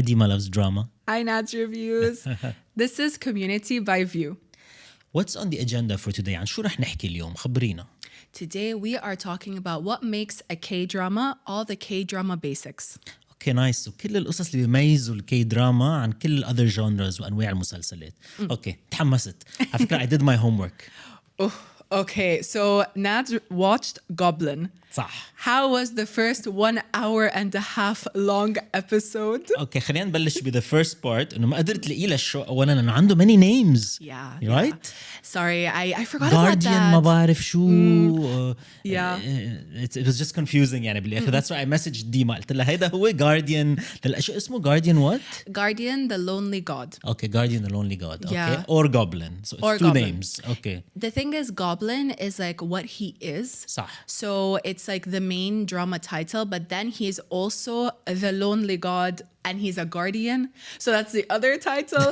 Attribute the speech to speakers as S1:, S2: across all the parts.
S1: Hi, Deema loves drama.
S2: Hi, Nad's Reviews. This is Community by View.
S1: What's on the agenda for today? عن شو رح نحكي اليوم؟ خبرينا.
S2: Today we are talking about what makes a K-drama, all the K-drama basics.
S1: اوكي نايس. وكل القصص اللي بيميزوا الكي دراما عن كل الاذر جانرز وانواع المسلسلات. اوكي تحمست. على فكره I did my homework.
S2: Okay, so Nad watched Goblin.
S1: صح.
S2: How was the first 1 hour and a half long episode?
S1: اوكي خلينا نبلش ب the first part انه ما قدرت الاقي له الشو اولا انه عنده many names.
S2: Yeah.
S1: Right?
S2: Sorry, I forgot about that.
S1: Guardian ما بعرف شو.
S2: Yeah.
S1: It was just confusing يعني بالاخر. That's why I messaged ديما قلت لها هيدا هو Guardian. شو اسمه Guardian what?
S2: Guardian the Lonely God.
S1: Okay, Guardian the Lonely God. Okay.
S2: Yeah.
S1: Or Goblin. So it's
S2: Or
S1: two
S2: Goblin.
S1: names. Okay.
S2: The thing is, Goblin is like what he is.
S1: صح.
S2: So it's like the main drama title, but then he's also the Lonely God and he's a guardian. So that's the other title.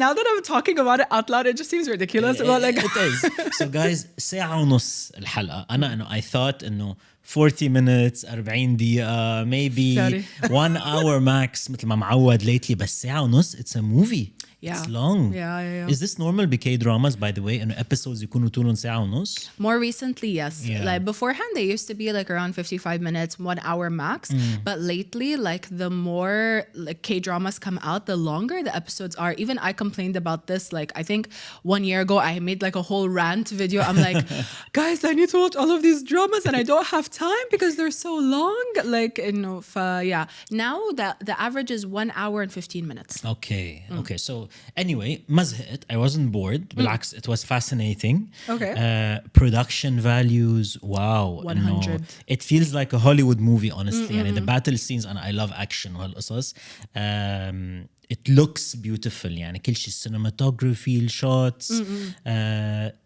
S2: Now that I'm talking about it out loud, it just seems ridiculous. But like
S1: It is. So guys, ساعة ونص الحلقة. أنا إنه I thought إنه 40 minutes 40 دقيقة maybe
S2: Sorry.
S1: 1 hour max مثل ما معود lately بس ساعة ونص it's a movie.
S2: Yeah.
S1: It's long.
S2: Yeah.
S1: Is this normal بK dramas by the way إنه episodes يكونوا طولهم ساعة ونص?
S2: more recently, yes.
S1: Yeah.
S2: Like beforehand, they used to be like around 55 minutes, 1 hour max. But lately, like the more like K-dramas come out, the longer the episodes are. Even I complained about this. Like I think 1 year ago, I made like a whole rant video. I'm like, guys, I need to watch all of these dramas and I don't have time because they're so long. Like, yeah. Now the average is 1 hour and 15 minutes.
S1: Okay. So anyway, ما زهقت. I wasn't bored. بالعكس, it was fascinating.
S2: Okay.
S1: Production values, wow.
S2: 100.
S1: It feels like a Hollywood movie, honestly. يعني the battle scenes, and I love action وهالقصص. It looks beautiful. يعني كل شيء cinematography, shots.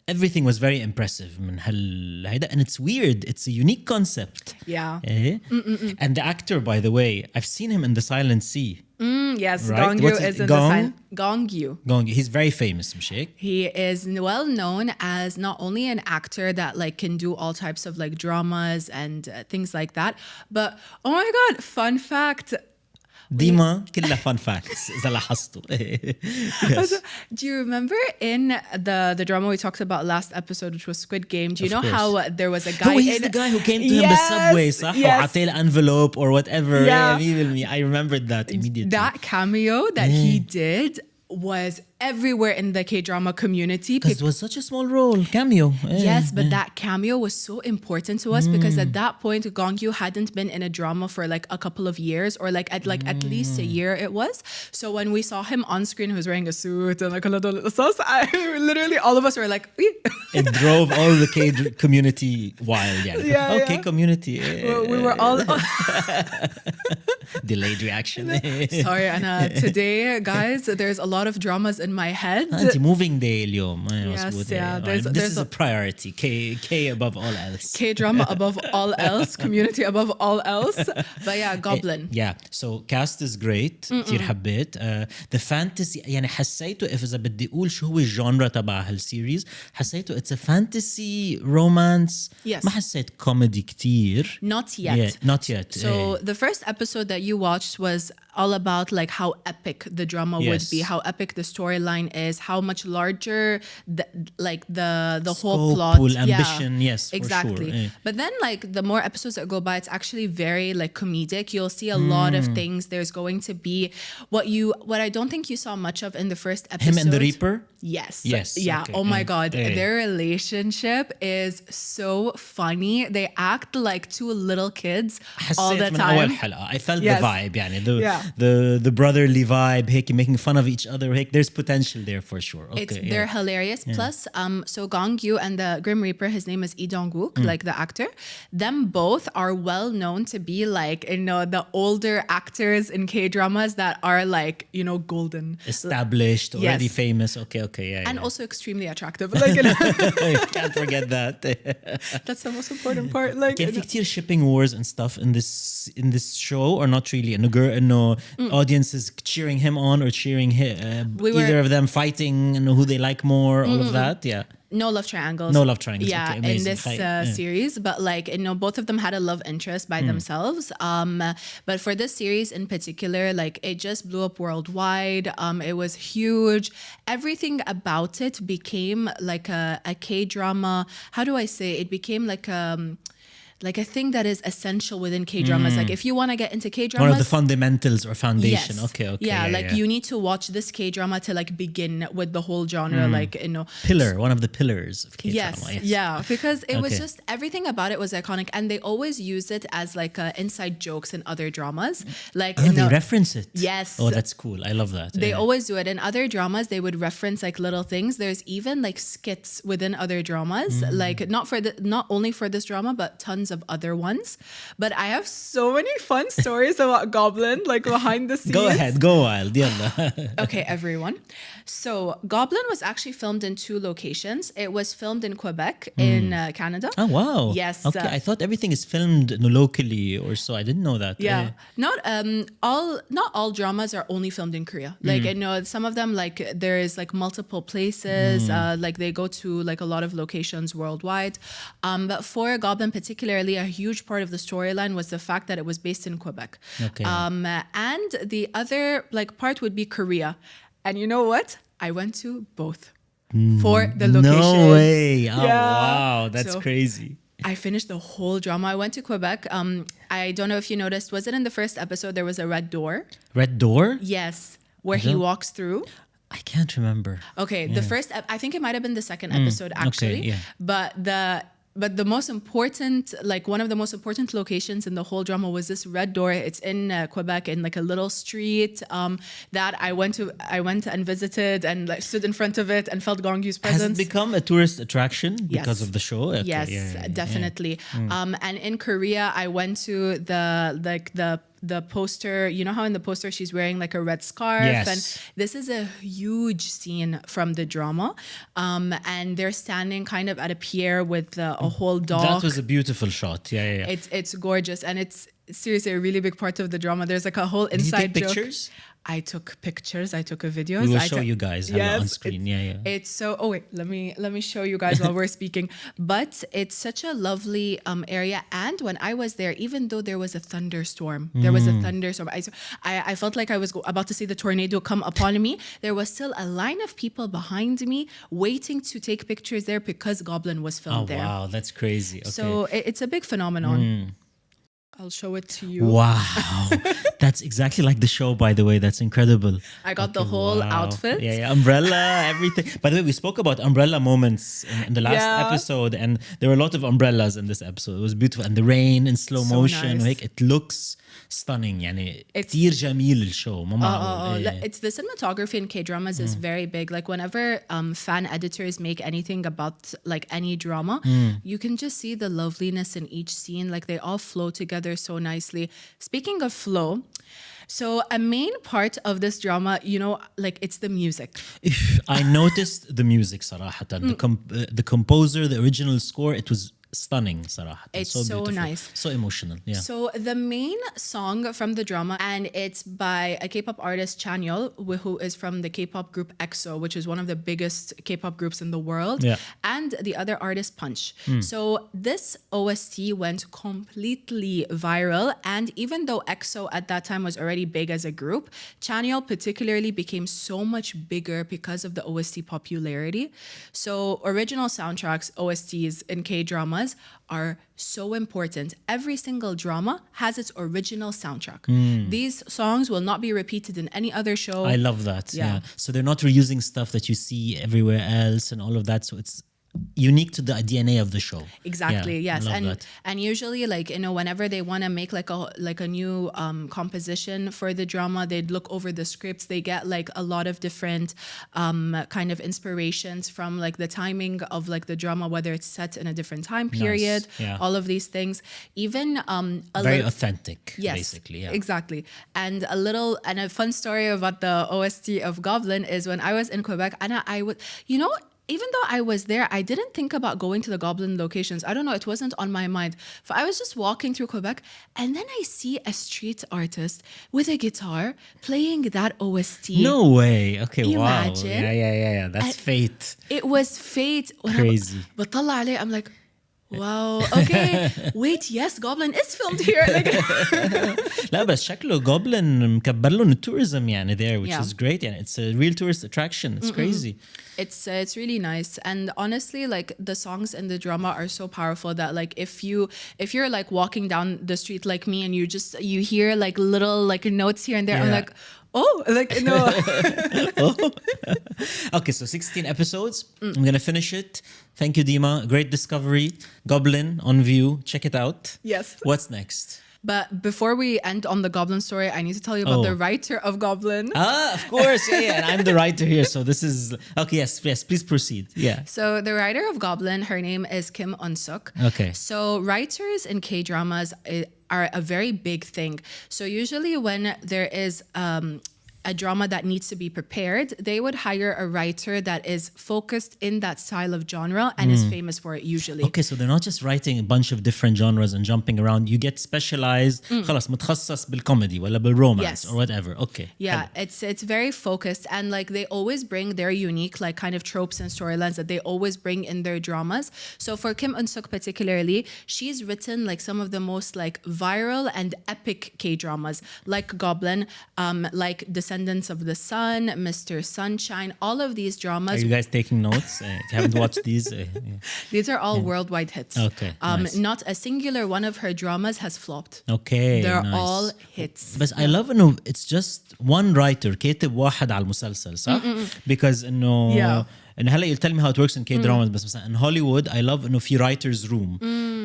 S1: Everything was very impressive من هيدا, and it's weird. It's a unique concept.
S2: Yeah.
S1: And the actor, by the way, I've seen him in The Silent Sea.
S2: Yes,
S1: Right.
S2: Gongyu
S1: What's his-
S2: is in
S1: Gong?
S2: the sign. Gongyu.
S1: He's very famous, مش هيك؟
S2: He is well known as not only an actor that like can do all types of like dramas and things like that, but oh my god, fun fact.
S1: ديما كلها fun facts إذا لاحظتوا. Yes.
S2: Do you remember in the drama we talked about last episode, which was Squid Game? Do you
S1: Of
S2: know
S1: course.
S2: how there was a guy?
S1: Oh, he's the guy who came to him the subway, صح?
S2: Yes.
S1: وعطيه envelope or whatever.
S2: Yeah.
S1: I remembered that immediately.
S2: That cameo that he did was everywhere in the K-drama community.
S1: Because it was such a small role, cameo.
S2: Yes, but that cameo was so important to us because at that point, Gongyu hadn't been in a drama for like a couple of years, or like at least a year it was. So when we saw him on screen, he was wearing a suit and like a little sauce. Literally, all of us were like,
S1: It drove all the K community wild.
S2: Yeah,
S1: okay,
S2: yeah.
S1: community.
S2: we were all
S1: Delayed reaction.
S2: sorry, Anna. Today, guys, there's a lot of dramas in my head.
S1: أنت moving day اليوم.
S2: Yes, yeah.
S1: This is a priority. K above all else.
S2: K-drama above all else, community above all else. But yeah, Goblin.
S1: Yeah, so cast is great. كتير حبيت. The fantasy يعني حسيته إذا بدي أقول شو هو الجانرا تبع هالسيريز حسيته it's a fantasy romance.
S2: Yes.
S1: ما حسيت كوميدي كتير.
S2: Not yet.
S1: Yeah, not yet.
S2: So the first episode that you watched was all about like how epic the drama would
S1: Yes.
S2: be, how epic the storyline is, how much larger the whole
S1: Scope,
S2: plot,
S1: full ambition, yes, for
S2: exactly.
S1: sure.
S2: But then like the more episodes that go by, it's actually very like comedic. You'll see a lot of things. There's going to be what I don't think you saw much of in the first episode.
S1: Him and the Reaper?
S2: Yes.
S1: Yes,
S2: Yeah.
S1: okay.
S2: Oh my God.
S1: Yeah.
S2: Their relationship is so funny. They act like two little kids all the
S1: حسيت من
S2: time.
S1: أول حلقة. I felt the
S2: Yes.
S1: vibe يعني
S2: Yeah.
S1: the brotherly vibe هيك making fun of each other هيك there's potential there for sure. Okay,
S2: They're hilarious. Plus, so Gongyu and the Grim Reaper, his name is Lee Dong-wook, like the actor. Them both are well known to be like, the older actors in K-dramas that are like, golden.
S1: established, already
S2: Yes.
S1: famous. Okay, yeah.
S2: And
S1: yeah.
S2: also extremely attractive. Like,
S1: Can't forget that.
S2: that's the most important part. Like,
S1: كان في كتير shipping wars and stuff in this show, or not really? إنه audiences cheering him on or cheering either of them fighting, who they like more, all of that. Yeah.
S2: No love triangles.
S1: No love triangles.
S2: Yeah,
S1: Okay, amazing.
S2: in this series, but like both of them had a love interest by themselves. But for this series in particular, like it just blew up worldwide. It was huge. Everything about it became like a K-drama. How do I say? It became like a thing that is essential within K-dramas. Like if you want to get into K-dramas,
S1: one of the fundamentals or foundation.
S2: Yes.
S1: Okay.
S2: Yeah, you need to watch this K-drama to like begin with the whole genre. Like,
S1: Pillar, one of the pillars of K-drama.
S2: Yes. Yeah, because it was just, everything about it was iconic, and they always use it as like inside jokes in other dramas. Like
S1: they reference it.
S2: Yes.
S1: Oh, that's cool. I love that.
S2: They always do it. In other dramas, they would reference like little things. There's even like skits within other dramas, like not only for this drama, but tons of other ones. But I have so many fun stories about Goblin, like behind the scenes.
S1: Go ahead, go wild. Yalla.
S2: Okay, everyone. So Goblin was actually filmed in 2 locations. It was filmed in Quebec in Canada.
S1: Oh wow.
S2: Yes.
S1: Okay, I thought everything is filmed locally or so. I didn't know that.
S2: Yeah. Not all dramas are only filmed in Korea. Like I know some of them, like there is like multiple places. Like they go to like a lot of locations worldwide. But for Goblin particularly, a huge part of the storyline was the fact that it was based in Quebec.
S1: Okay.
S2: And the other like part would be Korea. And you know what? I went to both for the location.
S1: No way. Oh,
S2: Yeah.
S1: wow. That's
S2: So,
S1: crazy.
S2: I finished the whole drama. I went to Quebec. I don't know if you noticed, was it in the first episode there was a red door?
S1: Red door?
S2: Yes, where he walks through.
S1: I can't remember.
S2: Okay, the first, I think it might have been the second episode actually.
S1: yeah.
S2: But the most important, like one of the most important locations in the whole drama was this red door. It's in Quebec, in like a little street that I went and visited and like stood in front of it and felt Gongyu's presence.
S1: Has it become a tourist attraction because of the show? Okay,
S2: Yes, definitely. And in Korea, I went to the poster. You know how in the poster she's wearing like a red scarf?
S1: Yes.
S2: And this is a huge scene from the drama. And they're standing kind of at a pier with a whole dock.
S1: That was a beautiful shot. Yeah.
S2: It's gorgeous. And it's seriously a really big part of the drama. There's like a whole inside
S1: Did you take
S2: joke.
S1: pictures?
S2: I took pictures. I took a video.
S1: We will show you guys on screen. Yeah.
S2: It's so. Oh wait, let me show you guys while we're speaking. But it's such a lovely area. And when I was there, even though there was a thunderstorm, I felt like I was about to see the tornado come upon me. There was still a line of people behind me waiting to take pictures there because Goblin was filmed there.
S1: Wow, that's crazy. Okay.
S2: So it's a big phenomenon. I'll show it to you.
S1: Wow. That's exactly like the show, by the way. That's incredible.
S2: I got the whole outfit.
S1: Yeah. Umbrella, everything. By the way, we spoke about umbrella moments in the last episode, and there were a lot of umbrellas in this episode. It was beautiful. And the rain in slow motion.
S2: nice.
S1: Like, it looks stunning. يعني كتير جميل الشو.
S2: It's the cinematography in K-dramas is very big. Like whenever fan editors make anything about like any drama, you can just see the loveliness in each scene. Like they all flow together so nicely. Speaking of flow, so a main part of this drama, like it's the music.
S1: I noticed the music صراحة. The composer, the original score, it was stunning صراحة.
S2: It's
S1: so
S2: so
S1: beautiful.
S2: nice.
S1: So emotional. Yeah.
S2: So the main song from the drama, and it's by a K-pop artist, Chanyeol, who is from the K-pop group EXO, which is one of the biggest K-pop groups in the world.
S1: Yeah.
S2: And the other artist, Punch. So this OST went completely viral. And even though EXO at that time was already big as a group, Chanyeol particularly became so much bigger because of the OST popularity. So original soundtracks, OSTs in K-dramas, are so important. Every single drama has its original soundtrack. These songs will not be repeated in any other show.
S1: I love that. Yeah. So they're not reusing stuff that you see everywhere else and all of that. So it's unique to the DNA of the show.
S2: Exactly.
S1: Yeah,
S2: yes.
S1: I love that.
S2: And usually, like, whenever they want to make like a new composition for the drama, they'd look over the scripts. They get like a lot of different kind of inspirations from like the timing of like the drama, whether it's set in a different time period, all of these things. Even
S1: very authentic,
S2: yes,
S1: basically. Yeah.
S2: Exactly. And a fun story about the OST of Goblin is when I was in Quebec, and I would, even though I was there, I didn't think about going to the goblin locations. I don't know, it wasn't on my mind. So I was just walking through Quebec, and then I see a street artist with a guitar playing that OST.
S1: No way. Okay,
S2: Imagine.
S1: Wow. Yeah. That's fate.
S2: It was fate.
S1: Crazy.
S2: بطلع عليه, I'm like, wow, okay, wait, yes, Goblin is filmed here. Like,
S1: لا بس شكله Goblin مكبر لهم tourism يعني there, which
S2: Yeah.
S1: is great. يعني it's a real tourist attraction. It's crazy.
S2: it's really nice, and honestly, like the songs and the drama are so powerful that like if you're like walking down the street like me and you hear like little like notes here and there, I'm
S1: Yeah.
S2: like, oh, like no.
S1: Okay, so 16 episodes. I'm gonna finish it. Thank you, Deema. Great discovery. Goblin on view. Check it out.
S2: Yes.
S1: What's next?
S2: But before we end on the Goblin story, I need to tell you about the writer of Goblin.
S1: Of course. Yeah. And I'm the writer here, so this is okay. Yes. Please proceed. Yeah.
S2: So the writer of Goblin, her name is Kim Eun-suk.
S1: Okay.
S2: So writers in K-dramas are a very big thing. So usually when there is a drama that needs to be prepared, they would hire a writer that is focused in that style of genre and is famous for it usually.
S1: Okay, so they're not just writing a bunch of different genres and jumping around. You get specialized. خلاص متخصص بالcomedy ولا بالromance
S2: Yes.
S1: or whatever. Okay.
S2: Yeah, it's very focused, and like they always bring their unique like kind of tropes and storylines that they always bring in their dramas. So for Kim Eun-suk particularly, she's written like some of the most like viral and epic K-dramas like Goblin, like Descendants of the Sun, Mr. Sunshine, all of these dramas.
S1: Are you guys taking notes? If you haven't watched these.
S2: These are all worldwide hits.
S1: Okay, nice.
S2: Not a singular one of her dramas has flopped.
S1: Okay.
S2: They're
S1: nice.
S2: all hits.
S1: بس I love إنه it's just one writer كاتب واحد على المسلسل صح؟ Because إنه إنه هلا you'll tell me how it works in K-dramas بس مثلا in Hollywood I love إنه في writers room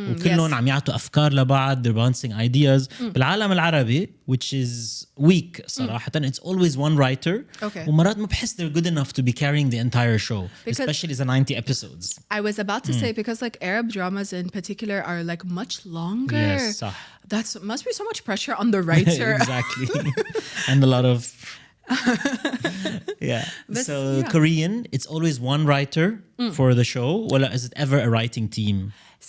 S1: وكلهم عم يعطوا أفكار لبعض, they're bouncing ideas. بالعالم العربي which is weak صراحة, it's always one writer.
S2: Okay.
S1: ومرات ما بحس they're good enough to be carrying the entire show,
S2: Because
S1: especially the 90 episodes.
S2: I was about to say, because like Arab dramas in particular are like much longer.
S1: Yes, صح.
S2: That's must be so much pressure on the writer.
S1: Exactly. And a lot of
S2: But,
S1: so
S2: yeah.
S1: Korean, it's always one writer for the show. Well, is it ever a writing team?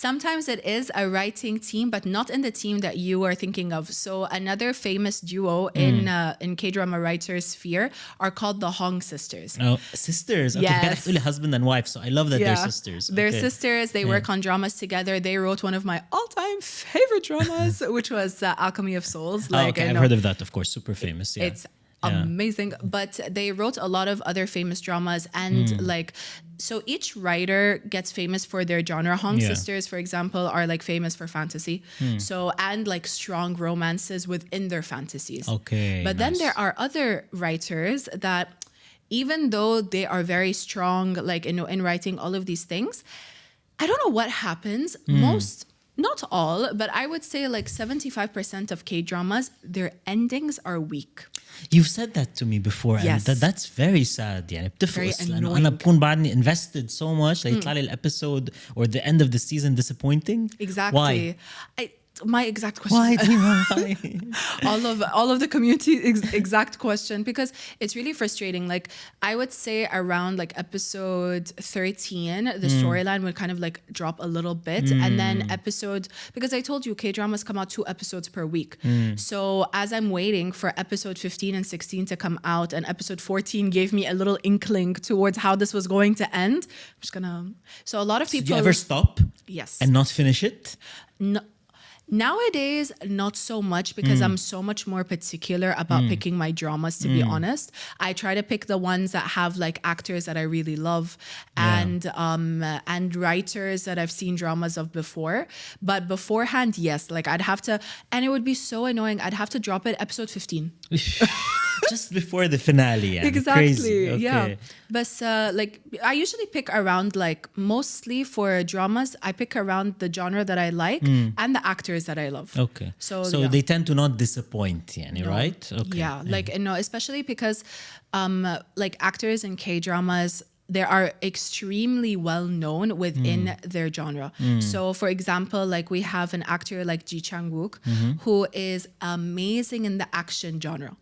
S2: Sometimes it is a writing team, but not in the team that you are thinking of. So another famous duo in K-drama writers sphere are called the Hong sisters.
S1: Oh, sisters. Okay,
S2: Yes.
S1: كان actually husband and wife. So I love that they're sisters.
S2: They're
S1: Okay.
S2: sisters. They work on dramas together. They wrote one of my all-time favorite dramas, which was Alchemy of Souls.
S1: Okay, I've heard of that. Of course, super famous. Yeah.
S2: It's amazing, but they wrote a lot of other famous dramas, and like so each writer gets famous for their genre. Hong sisters, for example, are like famous for fantasy, so and like strong romances within their fantasies.
S1: Okay,
S2: but then
S1: nice.
S2: there are other writers that, even though they are very strong like in writing all of these things, I don't know what happens. Not all, but I would say like 75% of K-dramas, their endings are weak.
S1: You've said that to me before,
S2: Yes.
S1: and that's very sad. يعني بتفقس لأنه أنا
S2: annoying.
S1: بكون بعدني invested so much ليطلع لي الابيسود or the end of the season disappointing.
S2: Exactly.
S1: Why?
S2: My exact question.
S1: Why, Deema? Why?
S2: all of the community exact question, because it's really frustrating. Like I would say around like episode 13, the storyline would kind of like drop a little bit, and then because I told you K-dramas come out 2 episodes per week. So as I'm waiting for episode 15 and 16 to come out, and episode 14 gave me a little inkling towards how this was going to end. I'm just gonna. So a lot of people.
S1: Did you ever stop?
S2: Yes.
S1: And not finish it?
S2: No. Nowadays, not so much, because I'm so much more particular about picking my dramas, to be honest. I try to pick the ones that have like actors that I really love and writers that I've seen dramas of before. But beforehand, yes, like I'd have to, and it would be so annoying. I'd have to drop it episode 15.
S1: Just before the finale. Yeah.
S2: Exactly.
S1: Crazy. Okay.
S2: Yeah. But like I usually pick around like mostly for dramas, I pick around the genre that I like and the actors that I love.
S1: Okay.
S2: So
S1: yeah. They tend to not disappoint, yani,
S2: No.
S1: right? Okay.
S2: Yeah, like especially because like actors in K-dramas, they are extremely well known within their genre. So for example, like we have an actor like Ji Chang-wook who is amazing in the action genre.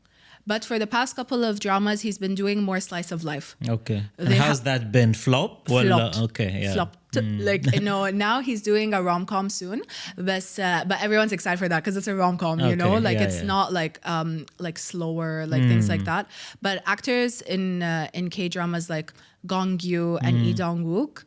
S2: But for the past couple of dramas, he's been doing more slice of life.
S1: Okay. And how's that been? Flop?
S2: Flopped.
S1: Okay, yeah.
S2: Flopped. Like, you know, now he's doing a rom-com soon. But everyone's excited for that because it's a rom-com, you know? Like, it's not like slower, like things like that. But actors in K-dramas like Gong Yoo and Lee Dong-wook,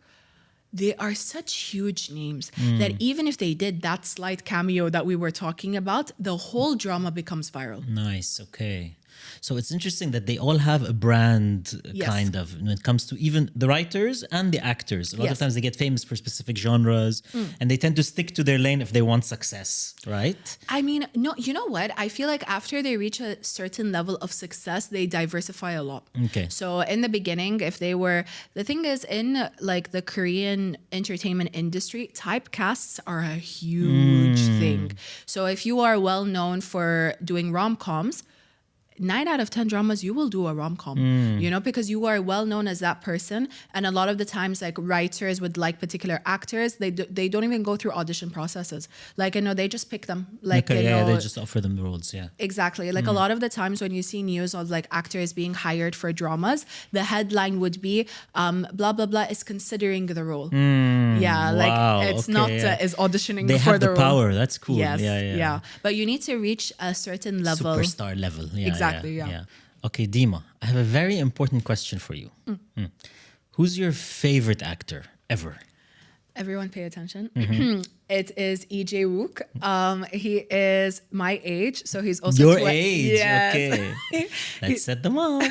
S2: they are such huge names that even if they did that slight cameo that we were talking about, the whole drama becomes viral.
S1: Nice, okay. So it's interesting that they all have a brand kind of when it comes to even the writers and the actors. A lot of times they get famous for specific genres and they tend to stick to their lane if they want success, right?
S2: I mean, no, you know what? I feel like after they reach a certain level of success, they diversify a lot.
S1: Okay.
S2: So in the beginning, if they were, the thing is in like the Korean entertainment industry, typecasts are a huge thing. So if you are well known for doing rom-coms, 9 out of 10 dramas, you will do a rom-com, you know, because you are well known as that person. And a lot of the times, like writers would like particular actors, they don't even go through audition processes. Like, you know, they just pick them. Like,
S1: Okay,
S2: you know,
S1: they just offer them the roles,
S2: Exactly. Like a lot of the times when you see news of like actors being hired for dramas, the headline would be, blah, blah, blah is considering the role. Like it's not is auditioning
S1: They
S2: for
S1: have
S2: the
S1: the
S2: role.
S1: power, that's cool.
S2: Yes,
S1: yeah.
S2: But you need to reach a certain level.
S1: Superstar level.
S2: Exactly, yeah.
S1: Okay, Deema, I have a very important question for you. Who's your favorite actor ever?
S2: Everyone pay attention. It is EJ Wook. He is my age, so he's also
S1: Your age?
S2: Yes.
S1: Okay. Let's set them up.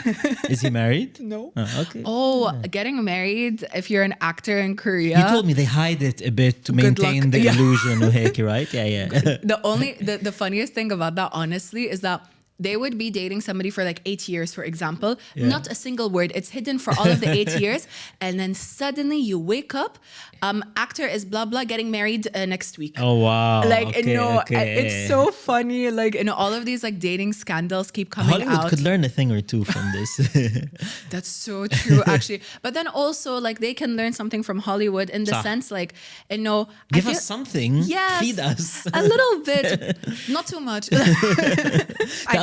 S1: Is he married?
S2: No.
S1: Okay.
S2: Oh, getting married if you're an actor in Korea.
S1: You told me they hide it a bit to maintain
S2: luck.
S1: the
S2: Yeah.
S1: illusion, right? Yeah.
S2: The funniest thing about that, honestly, is that they would be dating somebody for like 8 years, for example. Not a single word. It's hidden for all of the 8 years. And then suddenly you wake up, actor is blah, blah, getting married next week.
S1: Oh, wow.
S2: Like,
S1: okay,
S2: you know,
S1: okay.
S2: it's so funny. Like, you know, all of these like dating scandals keep coming
S1: Hollywood
S2: out.
S1: could learn a thing or two from this.
S2: That's so true, actually. But then also, like, they can learn something from Hollywood in the sense, like, you know,
S1: Give us something.
S2: Yes,
S1: Feed us.
S2: a little bit, not too much.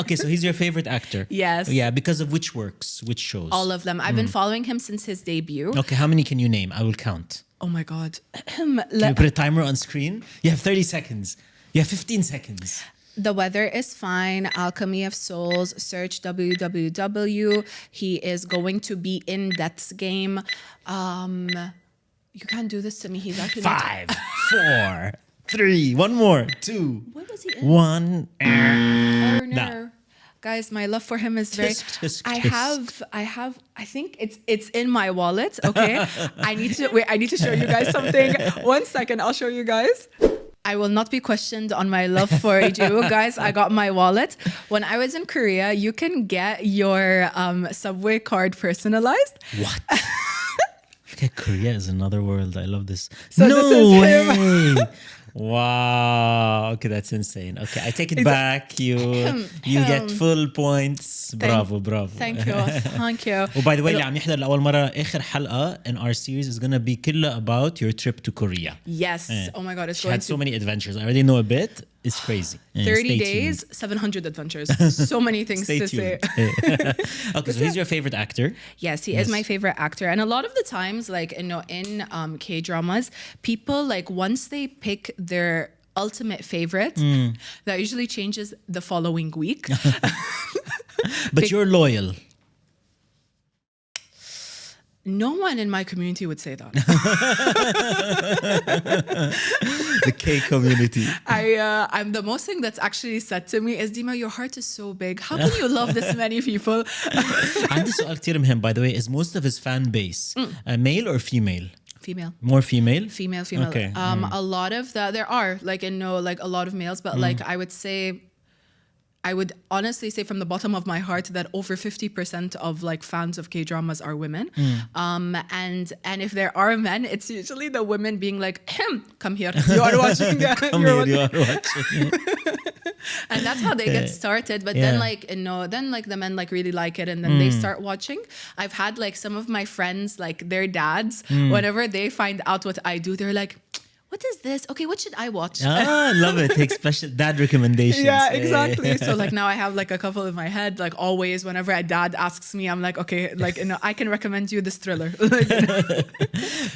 S1: Okay, so he's your favorite actor.
S2: Yes.
S1: Yeah, because of which works, which shows?
S2: All of them. I've been following him since his debut.
S1: Okay, how many can you name? I will count.
S2: Oh my God.
S1: Can you put a timer on screen? You have 30 seconds. You have 15 seconds.
S2: The Weather is Fine, Alchemy of Souls, Search WWW. He is going to be in Death's Game. You can't do this to me. He's actually
S1: 5, 4, 3, one more, 2,
S2: What was he in?
S1: 1.
S2: No. Guys, my love for him is very.
S1: Kiss.
S2: I think it's in my wallet. Okay, I need to show you guys something. 1 second, I'll show you guys. I will not be questioned on my love for Ijiwoo, guys. I got my wallet. When I was in Korea, you can get your subway card personalized.
S1: What? Okay, Korea is another world. I love this.
S2: So
S1: no
S2: this is him.
S1: way. Wow. Okay, that's insane. Okay, I take it back. You get full points. Bravo.
S2: Thank you.
S1: Oh, by the way, اللي عم يحضر لأول مرة آخر حلقة in our series is gonna be كلها about your trip to Korea.
S2: Yes. Oh my God, it's
S1: She
S2: going
S1: had
S2: to
S1: so many adventures. I already know a bit. It's crazy.
S2: 30 days, 700 adventures. So many things
S1: Stay
S2: to
S1: tuned.
S2: say.
S1: Okay, so he's your favorite actor.
S2: Yes, he is my favorite actor. And a lot of the times, like, you know, in K-dramas, people, like, once they pick their ultimate favorite, that usually changes the following week.
S1: But you're loyal.
S2: No one in my community would say that.
S1: The K community.
S2: I'm the most thing that's actually said to me is, Deema, your heart is so big. How can you love this many people?
S1: عندي سؤال كتير مهم, by the way, is most of his fan base male or female?
S2: Female.
S1: More female?
S2: Female.
S1: Okay.
S2: A lot of there are, like, you know, like a lot of males, but like I would honestly say from the bottom of my heart that over 50% of like fans of K-dramas are women. And if there are men, it's usually the women being like, come here, you are watching.
S1: You are watching.
S2: And that's how they get started. But then like, you know, then like the men like really like it and then they start watching. I've had like some of my friends, like their dads, whenever they find out what I do, they're like, what is this? Okay, what should I watch?
S1: Love it. Take special dad recommendations.
S2: Yeah, exactly. So like now I have like a couple in my head, like always whenever a dad asks me, I'm like, okay, like, you know, I can recommend you this thriller.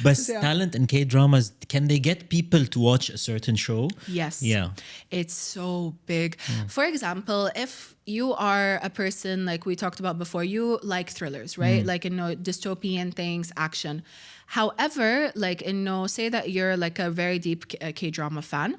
S1: But talent in K-dramas, can they get people to watch a certain show?
S2: Yes.
S1: Yeah.
S2: It's so big. For example, if you are a person like we talked about before, you like thrillers, right? Like, you know, dystopian things, action. However, like, you know, say that you're like a very deep K-drama fan.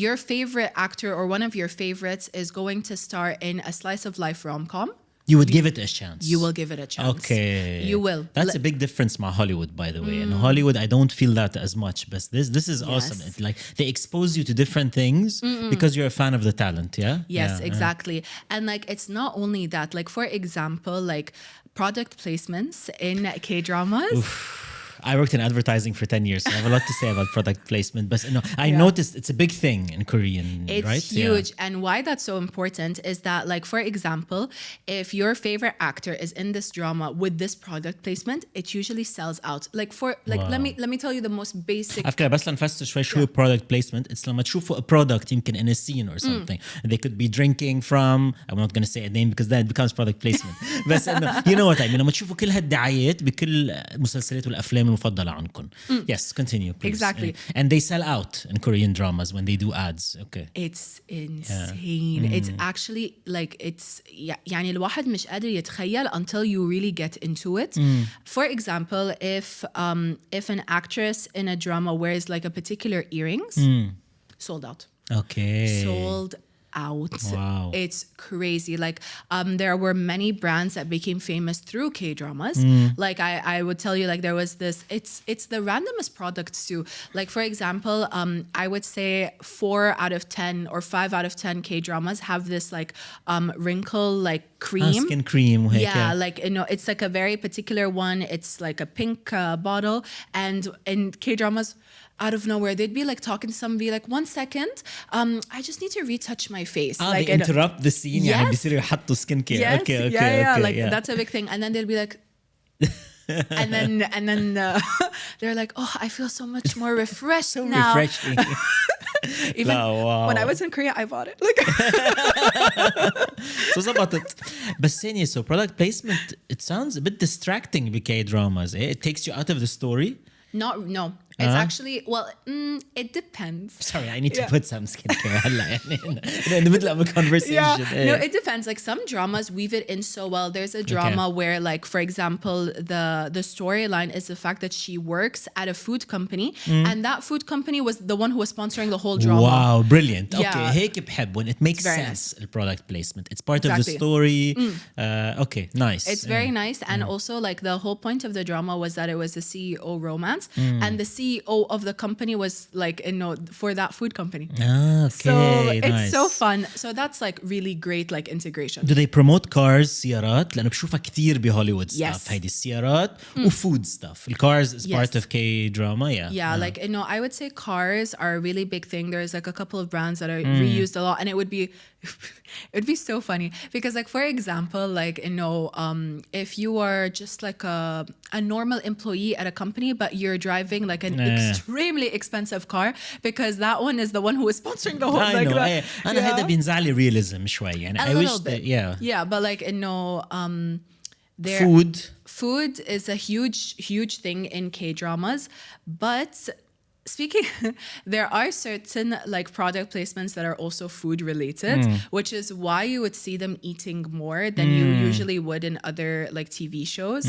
S2: Your favorite actor or one of your favorites is going to star in a slice of life rom-com.
S1: You would give it a chance.
S2: You will give it a chance.
S1: Okay.
S2: You will.
S1: That's a big difference with Hollywood, by the way. In Hollywood, I don't feel that as much. But this is awesome. It's like they expose you to different things because you're a fan of the talent, yeah?
S2: Yes,
S1: Yeah,
S2: exactly. And like, it's not only that. Like, for example, like product placements in K-dramas.
S1: I worked in advertising for 10 years, so I have a lot to say about product placement. But no, I noticed it's a big thing in Korean,
S2: it's
S1: right?
S2: It's huge. Yeah. And why that's so important is that, like, for example, if your favorite actor is in this drama with this product placement, it usually sells out. Like, let me tell you the most basic.
S1: أفكر بس لنفسر شوي شو product placement. It's لما تشوفوا a product يمكن in a scene or something. They could be drinking from, I'm not going to say a name because then it becomes product placement. بس إنه you know what I mean. لما تشوفوا كل هالدعايات بكل المسلسلات والأفلام المفضلة عنكم. Yes, continue, please.
S2: Exactly.
S1: And they sell out in Korean dramas when they do ads. Okay.
S2: It's insane. It's actually like it's يعني الواحد مش قادر يتخيل until you really get into it. For example, if an actress in a drama wears like a particular earrings, sold out.
S1: Okay.
S2: Sold out.
S1: Wow.
S2: It's crazy. Like there were many brands that became famous through K-dramas. Like I would tell you, like there was this, it's the randomest products too. Like for example, I would say 4 out of 10 or 5 out of 10 K-dramas have this like wrinkle like cream.
S1: Skin cream.
S2: Yeah, like you know, it's like a very particular one. It's like a pink bottle, and in K-dramas, out of nowhere, they'd be like talking to somebody, be like, 1 second, I just need to retouch my face.
S1: Like they interrupt the scene.
S2: Yes.
S1: يعني بيصيروا يحطوا skin care.
S2: Yes.
S1: Okay.
S2: Yeah.
S1: Okay,
S2: like that's a big thing. And then they'll be like, and then they're like, oh, I feel so much more refreshed
S1: so
S2: now.
S1: Refreshing.
S2: Even when I was in Korea, I bought it. Like
S1: so about it. But Senia, so product placement, it sounds a bit distracting with K-dramas. It takes you out of the story.
S2: No. It's actually, well, it depends.
S1: Sorry, I need to put some skincare in the middle of a conversation.
S2: Yeah. No, it depends. Like some dramas weave it in so well. There's a drama where, like, for example, the storyline is the fact that she works at a food company, and that food company was the one who was sponsoring the whole drama.
S1: Wow, brilliant.
S2: Yeah.
S1: Okay, هيك بحب when it makes
S2: very
S1: sense.
S2: Nice.
S1: The product placement. It's part of the story. Okay, nice.
S2: It's very nice. And also, like, the whole point of the drama was that it was a CEO romance, and the CEO of the company was like, you know, for that food company.
S1: Okay,
S2: so
S1: nice.
S2: it's so fun. So that's like really great, like integration.
S1: Do they promote cars, سيارات؟ لأنه بشوفها كتير بهوليوود stuff.
S2: Yes.
S1: هيدي السيارات food stuff. The cars is part of K-drama,
S2: Yeah, like, you know, I would say cars are a really big thing. There's like a couple of brands that are reused a lot, and it would be so funny because, like, for example, like, you know, if you are just like a normal employee at a company, but you're driving like an extremely expensive car because that one is the one who is sponsoring the whole.
S1: I
S2: like
S1: know.
S2: that.
S1: أنا هذا بينزعلي realism شوي. يعني I wish that,
S2: yeah, but like, you know, food is a huge thing in K-dramas, but speaking, there are certain like product placements that are also food related, which is why you would see them eating more than you usually would in other like TV shows.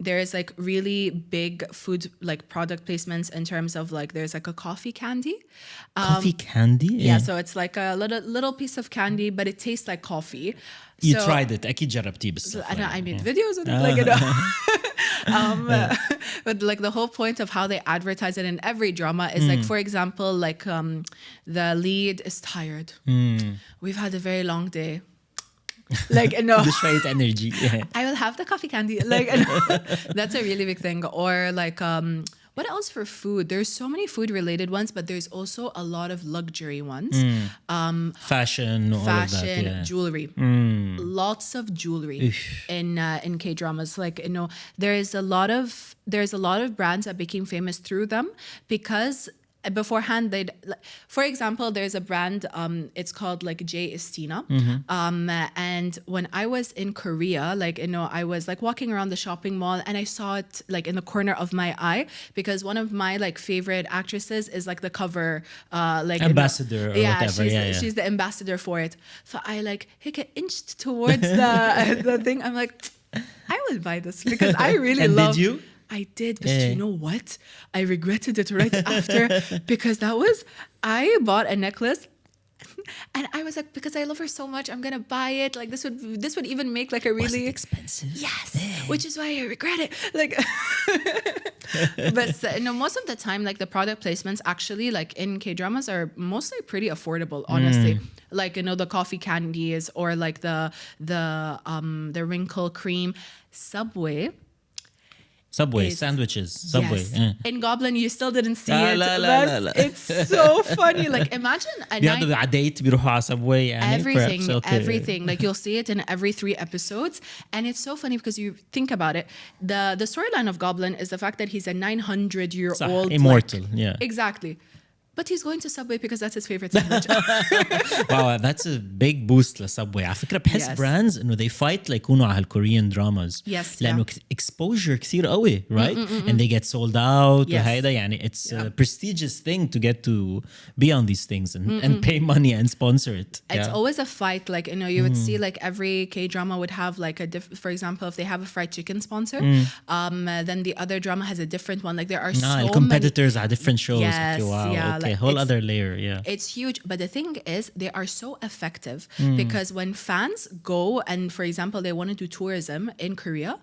S2: There is like really big food like product placements in terms of like there's like a coffee candy.
S1: Coffee candy?
S2: Yeah, so it's like a little piece of candy, but it tastes like coffee.
S1: You tried it. أكيد جربتيه بس.
S2: I made videos with it, like, you know. But like the whole point of how they advertise it in every drama is like, for example, like the lead is tired. We've had a very long day. Like, you know,
S1: شوية energy.
S2: I will have the coffee candy. Like, you know, that's a really big thing. Or like, what else for food? There's so many food related ones, but there's also a lot of luxury ones.
S1: Fashion, all of that, yeah.
S2: Jewelry. Lots of jewelry in K-dramas. Like, you know, there's a lot of brands that became famous through them because beforehand they'd, for example, there's a brand, it's called like J Estina. And when I was in Korea, like, you know, I was like walking around the shopping mall and I saw it like in the corner of my eye, because one of my like favorite actresses is like the cover like
S1: ambassador or whatever.
S2: She's the ambassador for it. So I like inched towards the thing. I'm like, I will buy this because I really
S1: and
S2: love.
S1: Did you?
S2: I did, but you know what? I regretted it right after, because I bought a necklace. And I was like, because I love her so much, I'm gonna buy it. Like this would even make like a really
S1: was it expensive.
S2: Yes, which is why I regret it. Like, but you know, most of the time, like the product placements actually, like in K-dramas, are mostly pretty affordable. Honestly, like, you know, the coffee candies or like the wrinkle cream. Subway
S1: sandwiches. Subway.
S2: Yes. In Goblin, you still didn't see it.
S1: لا.
S2: It's so funny. Like, imagine
S1: بياخدوا عدايت بيروحوا على Subway يعني.
S2: Everything. Like, you'll see it in every 3 episodes, and it's so funny because you think about it. The storyline of Goblin is the fact that he's a 900-year-old
S1: immortal.
S2: Like,
S1: yeah,
S2: exactly. But he's going to Subway because that's his favorite sandwich.
S1: Wow, that's a big boost لSubway. على فكرة بحس brands إنه they fight ليكونوا على الكوريان dramas.
S2: Yes.
S1: لأنه exposure كثير قوي, right? And they get sold out.
S2: Yes.
S1: وهيدا يعني it's a prestigious thing to get to be on these things and pay money and sponsor it.
S2: It's always a fight. Like, you know, you would see like every K-drama would have like for example, if they have a fried chicken sponsor, then the other drama has a different one. Like, there are so many
S1: competitors are different shows.
S2: Yes,
S1: okay, wow.
S2: yeah.
S1: Okay. Whole other layer,
S2: It's huge, but the thing is, they are so effective because when fans go and, for example, they want to do tourism in Korea,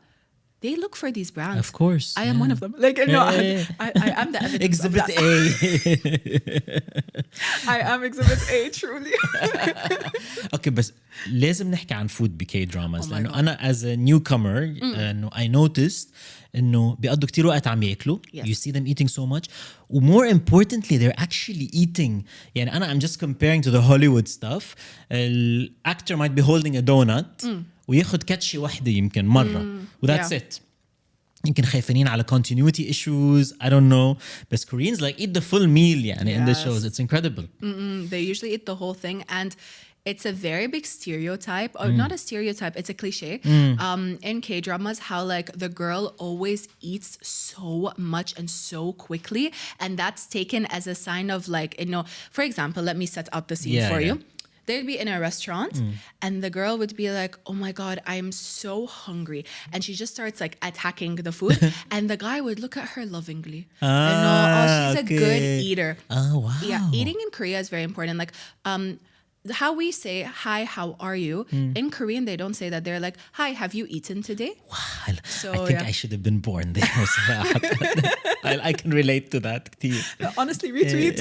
S2: they look for these brands.
S1: Of course,
S2: I am one of them. Like, no, I am the evidence.
S1: Exhibit A.
S2: I am Exhibit A, truly.
S1: Okay, بس لازم نحكي عن food بكي dramas لأنه أنا as a newcomer إنه I noticed إنه بيقضوا كتير وقت عم يأكلوا.
S2: Yes.
S1: You see them eating so much. و more importantly, they're actually eating. يعني أنا I'm just comparing to the Hollywood stuff. Actor might be holding a donut وياخد كاتشي واحدة يمكن مرة. وthat's it. يمكن خايفين على continuity issues. I don't know. But Koreans like eat the full meal يعني in the shows. It's incredible.
S2: They usually eat the whole thing, and it's a very big stereotype, or not a stereotype, it's a cliche. In K-dramas, how like the girl always eats so much and so quickly, and that's taken as a sign of like, you know, for example, let me set out the scene for you. They'd be in a restaurant and the girl would be like, oh my God, I'm so hungry. And she just starts like attacking the food. And the guy would look at her lovingly. You know, she's a good eater.
S1: Oh, wow.
S2: Yeah, eating in Korea is very important. Like, how we say, hi, how are you? In Korean, they don't say that. They're like, hi, have you eaten today?
S1: Wow. I think I should have been born there. I can relate to that.
S2: Honestly, retweet.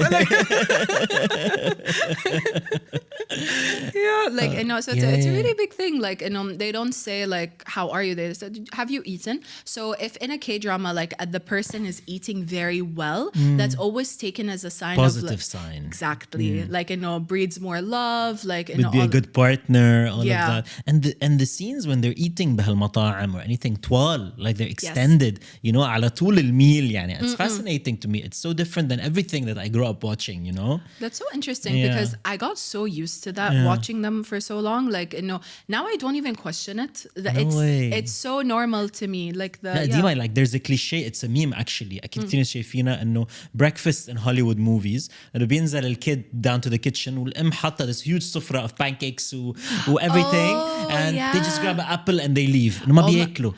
S2: Yeah, like, you know, so it's a really big thing. Like, you know, they don't say like, how are you? They say, have you eaten? So if in a K-drama, like the person is eating very well, that's always taken as a sign
S1: positive
S2: of
S1: sign.
S2: Exactly. Like, you know, breeds more love. Like, you
S1: would
S2: know,
S1: be a good partner, all of that. And the scenes when they're eating بهالمطاعم or anything طوال, like they're extended, you know, على طول الميل يعني. It's fascinating to me. It's so different than everything that I grew up watching, you know?
S2: That's so interesting because I got so used to that watching them for so long. Like, you know, now I don't even question it. It's so normal to me. Like
S1: Dima, like there's a cliche, it's a meme actually. أكيد كتير شايفينها إنه breakfast in Hollywood movies إنه بينزل الكid down to the kitchen والأم حاطة this huge سفرة of pancakes و everything and they just grab an apple and they leave إنه ما بياكلوا.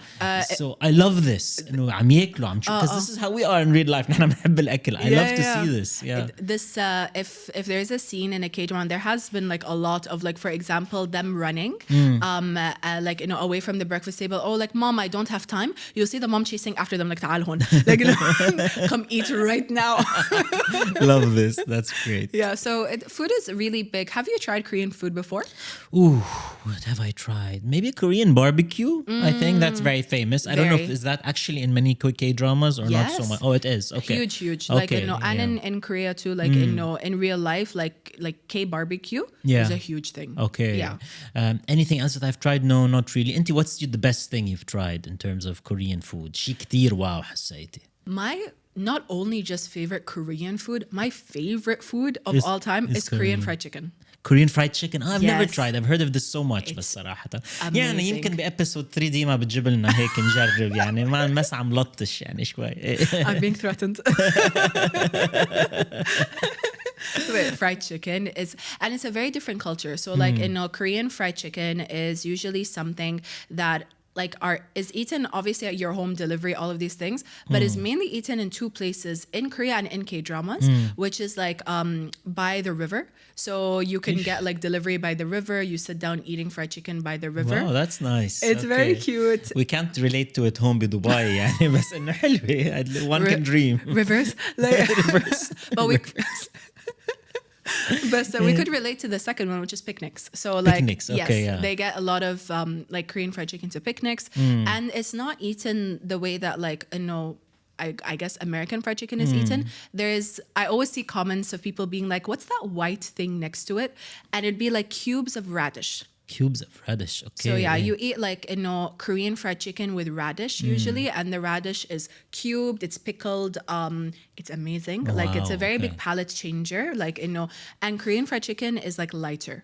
S1: So I love this إنه عم ياكلوا عم شو because this is how we are in real life. نحن بنحب الأكل. I love to see this. Yeah.
S2: This if there's a scene in a K-drama, there has been like a lot of like, for example, them running like, you know, away from the breakfast table. Oh, like, mom, I don't have time. You'll see the mom chasing after them like تعال هون. Like, you know, come eat right now.
S1: Love this. That's great.
S2: Yeah, so food is really big. Have you tried Korean food before?
S1: Ooh, what have I tried? Maybe Korean barbecue. I think that's very famous. I don't know if is that actually in many K-dramas or not so much. Oh, it is. Okay.
S2: Huge.
S1: Okay,
S2: like, you know, and in Korea too, like, you know, in real life, like K-barbecue is a huge thing.
S1: Okay.
S2: Yeah.
S1: Anything else that I've tried? No, not really. Inti, what's the best thing you've tried in terms of Korean food? شي كتير واو حسيتي.
S2: My not only just favorite Korean food, my favorite food of all time is Korean fried chicken.
S1: Korean fried chicken. I've never
S2: Yes.
S1: tried. I've heard of this so much. بس صراحة يعني
S2: amazing.
S1: يمكن بإبيسود 3 ديما بتجيب لنا هيك نجرب يعني ما مسعى ملطش يعني شوي.
S2: I'm being threatened. But fried chicken is, and it's a very different culture. So like Korean fried chicken is usually something that is eaten obviously at your home delivery, all of these things, but is mainly eaten in two places in Korea and in K-dramas, which is like by the river. So you can get like delivery by the river. You sit down eating fried chicken by the river.
S1: Wow, that's nice.
S2: It's very cute.
S1: We can't relate to it home بدبي يعني بس إنه حلوة. One can dream.
S2: Rivers. Like,
S1: Rivers.
S2: But we... But so we could relate to the second one, which is picnics. So like,
S1: Picnics, okay,
S2: yes,
S1: yeah.
S2: they get a lot of like Korean fried chicken to picnics, and it's not eaten the way that like I guess American fried chicken is eaten. I always see comments of people being like, "What's that white thing next to it?" And it'd be like cubes of radish.
S1: Cubes of radish. Okay.
S2: So yeah, you eat like Korean fried chicken with radish usually, and the radish is cubed. It's pickled. It's amazing. Like it's a very big palate changer. Like and Korean fried chicken is like lighter,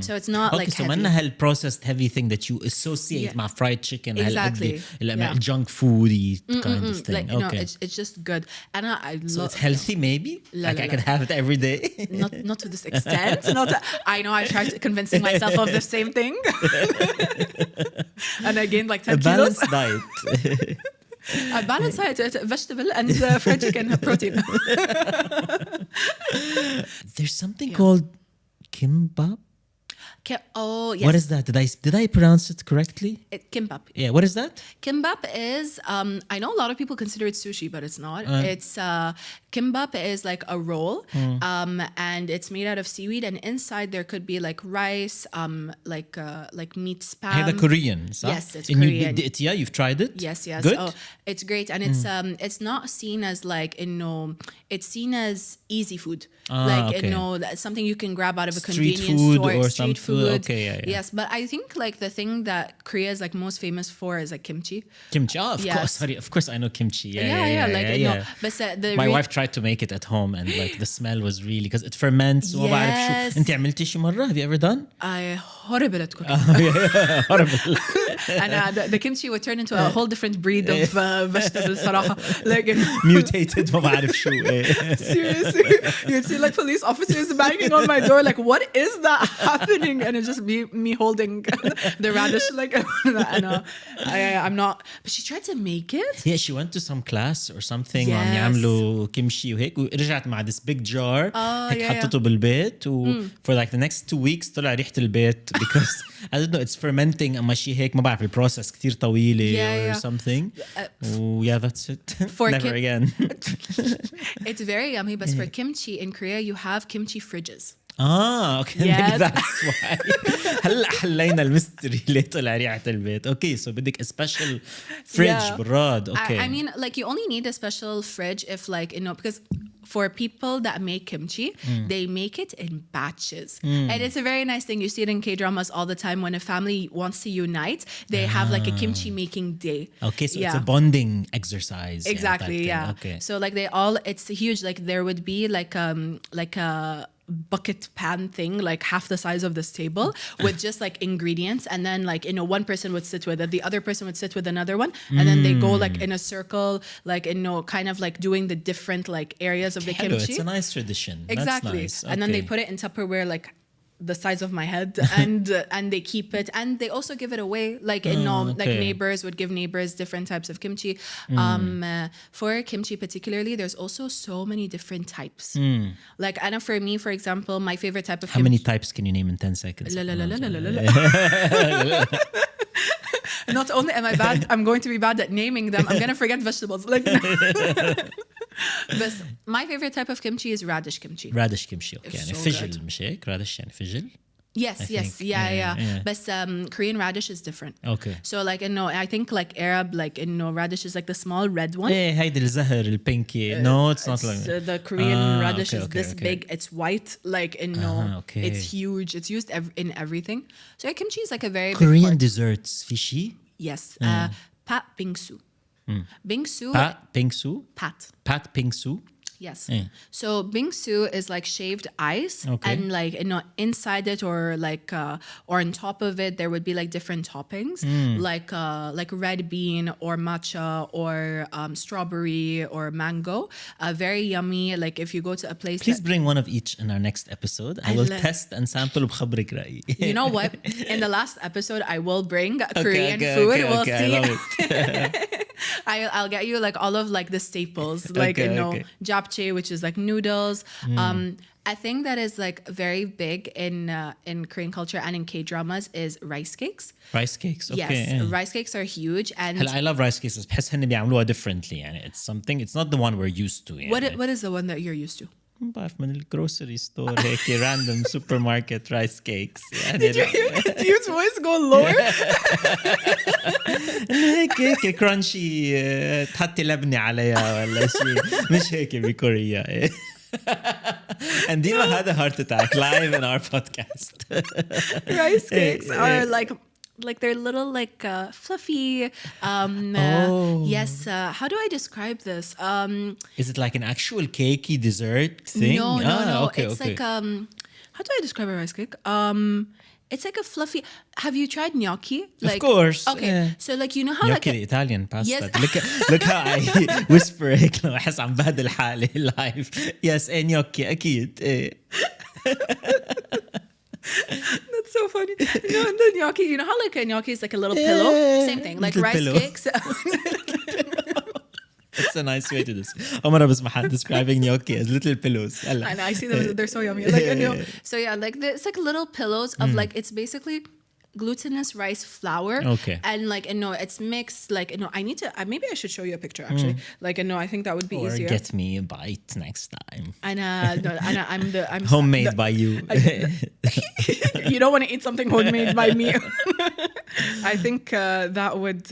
S2: so it's not like
S1: so
S2: heavy.
S1: منها هالprocessed heavy thing that you associate مع fried chicken.
S2: Exactly.
S1: Junk foody kind of thing.
S2: Like
S1: Okay.
S2: it's just good, and I
S1: So
S2: love.
S1: it's healthy maybe?
S2: La,
S1: Like
S2: la,
S1: I
S2: la.
S1: could have it every day?
S2: Not to this extent. I know I tried convincing myself of the same thing, and I gained like 10
S1: A
S2: kilos.
S1: balanced diet.
S2: A balanced diet, vegetable and fried chicken protein.
S1: There's something called kimbap.
S2: Oh yes.
S1: What is that? Did I pronounce it correctly?
S2: Kimbap.
S1: Yeah, what is that?
S2: Kimbap is I know a lot of people consider it sushi, but it's not. It's kimbap is like a roll, and it's made out of seaweed, and inside there could be like rice, like meat spam.
S1: هذا Korean, صح?
S2: Yes, it's Korean.
S1: You've tried it?
S2: Yes.
S1: Good?
S2: Oh, it's great, and it's not seen as like it's seen as easy food, like
S1: okay.
S2: something you can grab out of a
S1: Street
S2: convenience
S1: food
S2: store,
S1: or
S2: street
S1: some
S2: food.
S1: Okay, yeah.
S2: Yes, but I think like the thing that Korea is like most famous for is like kimchi.
S1: Kimchi. Oh,
S2: Yes.
S1: of course I know kimchi.
S2: Yeah. Like but
S1: My wife tried to make it at home and like the smell was really because it ferments. وما بعرف شو.
S2: Yes.
S1: أنت عملتي شي مرة? Have you ever done?
S2: I horrible at cooking.
S1: Horrible.
S2: And the kimchi would turn into a whole different breed of vegetables صراحة. Like
S1: Mutated ما بعرف شو.
S2: seriously, you'd see like police officers banging on my door like, what is that happening? And it'd just be me holding the radish like I'm not, but she tried to make it.
S1: Yeah, she went to some class or something وعم
S2: Yes.
S1: يعملوا كيمشي وهيك ورجعت مع this big jar هيك
S2: yeah,
S1: حطته بالبيت for like the next 2 weeks طلع ريحة البيت because I don't know it's fermenting أما شي هيك ما بعرف البروسس كتير طويلة or something. Yeah, that's it.
S2: For
S1: Never again.
S2: It's very yummy, but for kimchi in Korea you have kimchi fridges.
S1: Okay,
S2: Yes.
S1: maybe that's why. هلا حلينا الميستري اللي طلع ريحة البيت. Okay, so بدك a special fridge بالراد. Okay.
S2: I mean, like you only need a special fridge if like because for people that make kimchi, they make it in batches. And it's a very nice thing. You see it in K-dramas all the time when a family wants to unite, they have like a kimchi making day.
S1: Okay, so it's a bonding exercise.
S2: Exactly,
S1: type thing.
S2: yeah.
S1: Okay.
S2: So like it's huge. Like there would be like a bucket pan thing like half the size of this table with just like ingredients, and then like one person would sit with it, the other person would sit with another one, and then they go like in a circle, like kind of like doing the different like areas of the
S1: Hello,
S2: kimchi.
S1: it's a nice tradition.
S2: Exactly.
S1: That's nice.
S2: And then they
S1: Okay.
S2: put it in Tupperware like the size of my head and they keep it, and they also give it away like like neighbors would give neighbors different types of kimchi. For kimchi particularly, there's also so many different types. Like Anna, for me, for example, my favorite type of
S1: How many types can you name in 10 seconds?
S2: Not only am I bad, I'm going to be bad at naming them. I'm going to forget vegetables. Like, but my favorite type of kimchi is radish kimchi.
S1: Radish kimchi. Okay. يعني
S2: so
S1: فجل
S2: good.
S1: مش هيك؟ radish يعني فجل.
S2: Yes,
S1: think.
S2: yeah.
S1: Yeah.
S2: But Korean radish is different.
S1: Okay.
S2: So like I think like Arab like radish is like the small red one.
S1: إيه هيدي الزهر البينكي. No, it's not like that.
S2: The Korean radish
S1: okay,
S2: is
S1: okay,
S2: this
S1: okay.
S2: big. It's white. Like
S1: okay.
S2: it's huge. It's used in everything. So kimchi is like a very
S1: Korean
S2: big part.
S1: desserts في شي؟
S2: Yes. Pat bingsu. Bingsu.
S1: Pat Pingsu. Pat Pingsu.
S2: Yes. So bingsu is like shaved ice, and like inside it or on top of it there would be like different toppings, like red bean or matcha or strawberry or mango. Very yummy. Like if you go to a place.
S1: Please bring one of each in our next episode. I will test and sample وبخبرك رأيي.
S2: You know what? In the last episode I will bring Korean food. We'll see.
S1: I love it.
S2: I'll get you like all of like the staples, like japchae, which is like noodles. A thing that is like very big in Korean culture and in K-dramas is rice cakes.
S1: Rice cakes, okay.
S2: Yes, rice cakes are huge, and
S1: I love rice cakes. بس بحس هن بيعملوها differently. يعني it's something. It's not the one we're used to. يعني.
S2: What is the one that you're used to?
S1: ما بعرف من الجروسري ستور هيك random supermarket rice cakes. يعني
S2: Did you hear Dude's voice go lower?
S1: هيك كرانشي تحطي لبنة عليها ولا شيء مش هيك بكوريا. And Deema had a heart attack live in our podcast.
S2: Rice cakes are like they're little like fluffy yes how do I describe this
S1: is it like an actual cakey dessert thing?
S2: No
S1: okay,
S2: it's like how do I describe a rice cake it's like a fluffy. Have you tried gnocchi?
S1: Like, of course.
S2: Okay. So like you know how
S1: gnocchi
S2: like
S1: the Italian pasta.
S2: Yes.
S1: Look how I whisper هيك لما أحس عم بهدل حالي live. Yes, gnocchi أكيد.
S2: That's so funny. No, the gnocchi. You know how like a gnocchi is like a little pillow? Same thing. Like rice
S1: pillow.
S2: cakes.
S1: It's a nice way to this. عمرها بسمع describing gnocchi as little pillows.
S2: And I see them. They're so yummy. Like so yeah, like it's like little pillows of like it's basically glutinous rice flour.
S1: Okay.
S2: And like it's mixed. Like I need to. Maybe I should show you a picture actually. Like I think that would be easier.
S1: Or get me a bite next time.
S2: And I'm
S1: homemade by you.
S2: You don't want to eat something homemade by me. I think that would